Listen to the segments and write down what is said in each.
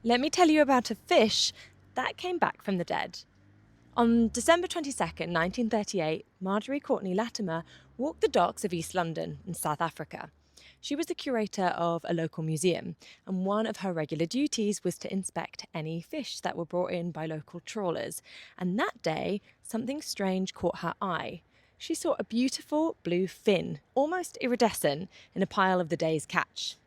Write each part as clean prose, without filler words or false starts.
Let me tell you about a fish that came back from the dead. On December 22nd, 1938, Marjorie Courtney Latimer walked the docks of East London in South Africa. She was the curator of a local museum, and one of her regular duties was to inspect any fish that were brought in by local trawlers. And that day, something strange caught her eye. She saw a beautiful blue fin, almost iridescent, in a pile of the day's catch.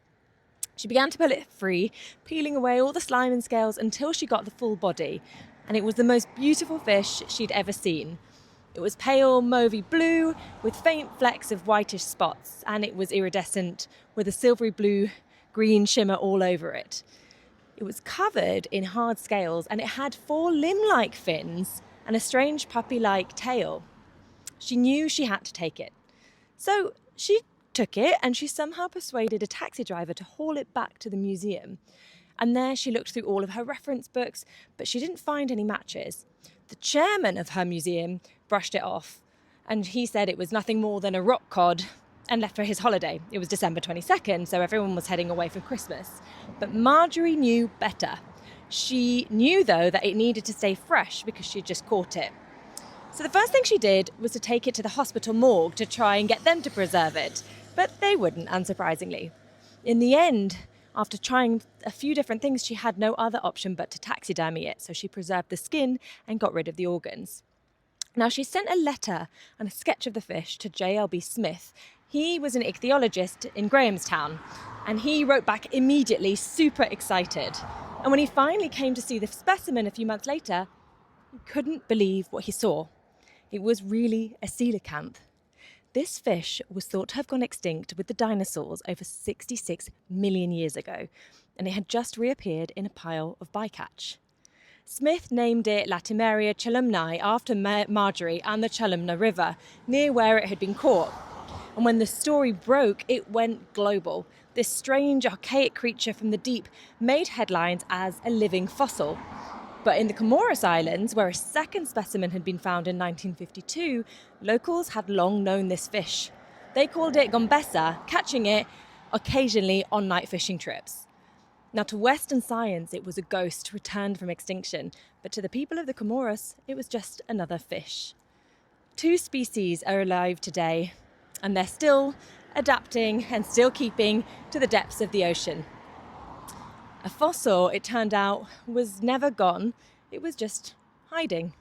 She began to pull it free, peeling away all the slime and scales until she got the full body, and it was the most beautiful fish she'd ever seen. It was pale mauvey blue with faint flecks of whitish spots, and it was iridescent with a silvery blue green shimmer all over it. It was covered in hard scales, and it had 4 limb-like fins and a strange puppy-like tail. She knew she had to take it. So she took it, and she somehow persuaded a taxi driver to haul it back to the museum. And there she looked through all of her reference books, but she didn't find any matches. The chairman of her museum brushed it off, and he said it was nothing more than a rock cod, and left for his holiday. It was December 22nd, so everyone was heading away for Christmas. But Marjorie knew better. She knew, though, that it needed to stay fresh because she'd just caught it. So the first thing she did was to take it to the hospital morgue to try and get them to preserve it. But they wouldn't, unsurprisingly. In the end, after trying a few different things, she had no other option but to taxidermy it, so she preserved the skin and got rid of the organs. Now, she sent a letter and a sketch of the fish to J.L.B. Smith. He was an ichthyologist in Grahamstown, and he wrote back immediately, super excited. And when he finally came to see the specimen a few months later, he couldn't believe what he saw. It was really a coelacanth. This fish was thought to have gone extinct with the dinosaurs over 66 million years ago, and it had just reappeared in a pile of bycatch. Smith named it Latimeria chalumnae after Marjorie and the Chalumna River, near where it had been caught. And when the story broke, it went global. This strange, archaic creature from the deep made headlines as a living fossil. But in the Comoros Islands, where a second specimen had been found in 1952, locals had long known this fish. They called it gombessa, catching it occasionally on night fishing trips. Now, to Western science, it was a ghost returned from extinction, but to the people of the Comoros, it was just another fish. 2 species are alive today, and they're still adapting and still keeping to the depths of the ocean. A fossil, it turned out, was never gone. It was just hiding.